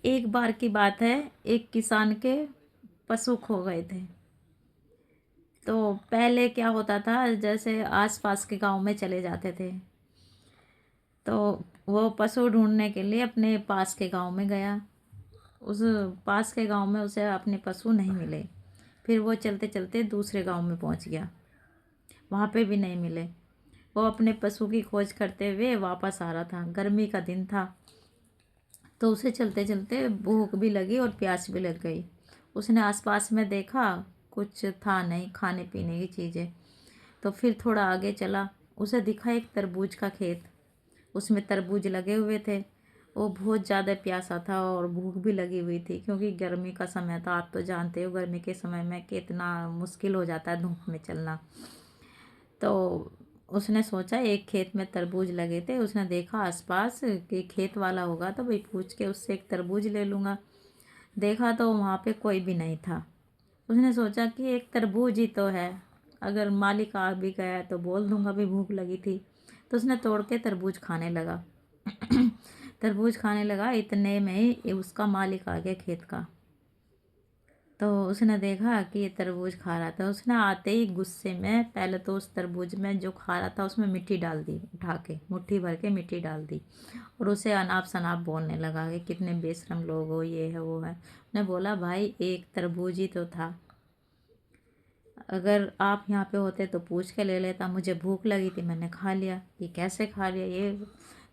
एक बार की बात है, एक किसान के पशु खो गए थे। तो पहले क्या होता था, जैसे आस-पास के गाँव में चले जाते थे, तो वो पशु ढूँढने के लिए अपने पास के गाँव में गया। उस पास के गाँव में उसे अपने पशु नहीं मिले। फिर वो चलते-चलते दूसरे गाँव में पहुँच गया, वहाँ पे भी नहीं मिले। वो अपने पशु की खोज करते हुए वापस आ रहा था, गर्मी का दिन था। तो उसे चलते-चलते भूख भी लगी और प्यास भी लग गई। उसने आसपास में देखा, कुछ था नहीं खाने-पीने की चीज़ें। तो फिर थोड़ा आगे चला, उसे दिखा एक तरबूज का खेत। उसमें तरबूज लगे हुए थे। वो बहुत ज़्यादा प्यासा था और भूख भी लगी हुई थी, क्योंकि गर्मी का समय था। आप तो जानते हो गर्मी के समय में कितना मुश्किल हो जाता है धूप में चलना। तो उसने सोचा एक खेत में तरबूज लगे थे, उसने देखा आसपास कि खेत वाला होगा तो भाई पूछ के उससे एक तरबूज ले लूँगा। देखा तो वहाँ पे कोई भी नहीं था। उसने सोचा कि एक तरबूज ही तो है, अगर मालिक आ भी गया तो बोल दूँगा भी भूख लगी थी। तो उसने तोड़ के तरबूज खाने लगा। तरबूज खाने लगा, इतने में ही उसका मालिक आ गया खेत का। तो उसने देखा कि ये तरबूज खा रहा था। उसने आते ही गुस्से में पहले तो उस तरबूज में जो खा रहा था उसमें मिट्टी डाल दी, उठा के मुट्ठी भर के मिट्टी डाल दी और उसे अनाप शनाप बोलने लगा कि कितने बेशरम लोग हो, ये है वो है। उसने बोला भाई एक तरबूज ही तो था, अगर आप यहाँ पे होते तो पूछ के ले लेता, मुझे भूख लगी थी मैंने खा लिया, ये कैसे खा लिया ये।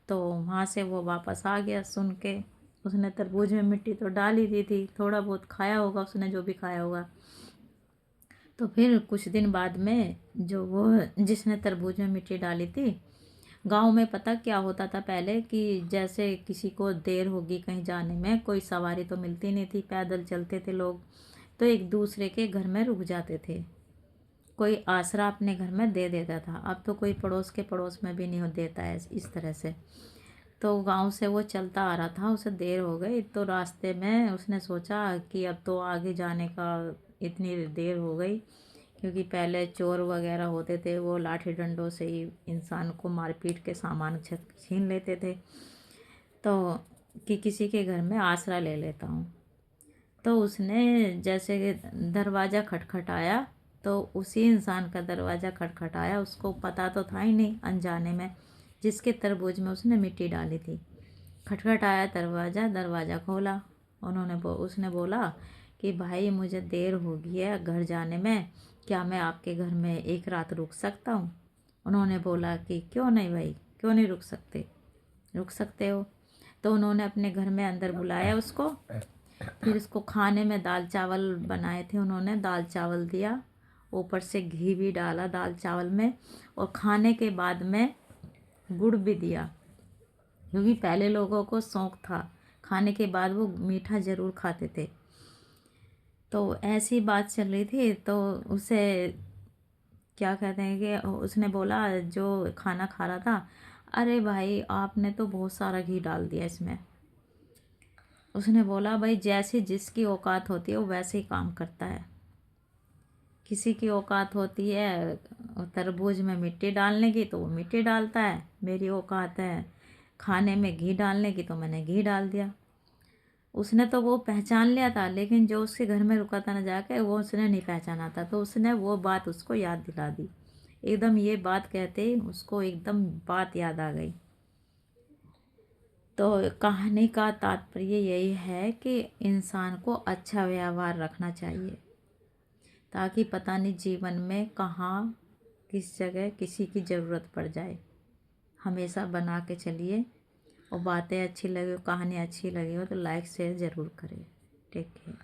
तो वहाँ से वो वापस आ गया सुन के। उसने तरबूज में मिट्टी तो डाल ही दी थी, थोड़ा बहुत खाया होगा उसने जो भी खाया होगा। तो फिर कुछ दिन बाद में जो वो जिसने तरबूज में मिट्टी डाली थी, गांव में पता क्या होता था पहले कि जैसे किसी को देर होगी कहीं जाने में, कोई सवारी तो मिलती नहीं थी, पैदल चलते थे लोग, तो एक दूसरे के घर में रुक जाते थे। कोई आसरा अपने घर में दे देता था। अब तो कोई पड़ोस के पड़ोस में भी नहीं हो देता है इस तरह से। तो गांव से वो चलता आ रहा था, उसे देर हो गई, तो रास्ते में उसने सोचा कि अब तो आगे जाने का इतनी देर हो गई, क्योंकि पहले चोर वगैरह होते थे वो लाठी डंडों से ही इंसान को मार पीट के सामान छीन लेते थे। तो कि किसी के घर में आसरा ले लेता हूँ। तो उसने जैसे कि दरवाज़ा खटखटाया, तो उसी इंसान का दरवाज़ा खटखटाया, उसको पता तो था ही नहीं अनजाने में, जिसके तरबूज में उसने मिट्टी डाली थी। खटखटाया दरवाज़ा, दरवाज़ा खोला। उसने बोला कि भाई मुझे देर हो गई है घर जाने में, क्या मैं आपके घर में एक रात रुक सकता हूँ। उन्होंने बोला कि क्यों नहीं भाई, क्यों नहीं रुक सकते, रुक सकते हो। तो उन्होंने अपने घर में अंदर बुलाया उसको। फिर उसको खाने में दाल चावल बनाए थे उन्होंने, दाल चावल दिया, ऊपर से घी भी डाला दाल चावल में, और खाने के बाद में गुड़ भी दिया, क्योंकि पहले लोगों को शौक था, खाने के बाद वो मीठा ज़रूर खाते थे। तो ऐसी बात चल रही थी, तो उसे क्या कहते हैं कि उसने बोला, जो खाना खा रहा था, अरे भाई आपने तो बहुत सारा घी डाल दिया इसमें। उसने बोला भाई जैसी जिसकी औकात होती है वो वैसे ही काम करता है। किसी की औकात होती है तरबूज में मिट्टी डालने की तो वो मिट्टी डालता है, मेरी औकात है खाने में घी डालने की तो मैंने घी डाल दिया। उसने तो वो पहचान लिया था, लेकिन जो उसके घर में रुका था ना जाके, वो उसने नहीं पहचाना था, तो उसने वो बात उसको याद दिला दी। एकदम ये बात कहते ही उसको एकदम बात याद आ गई। तो कहानी का तात्पर्य यही है कि इंसान को अच्छा व्यवहार रखना चाहिए, ताकि पता नहीं जीवन में कहाँ किस जगह किसी की ज़रूरत पड़ जाए। हमेशा बना के चलिए, और बातें अच्छी लगी हो, कहानी अच्छी लगी हो तो लाइक शेयर ज़रूर करें। Take care.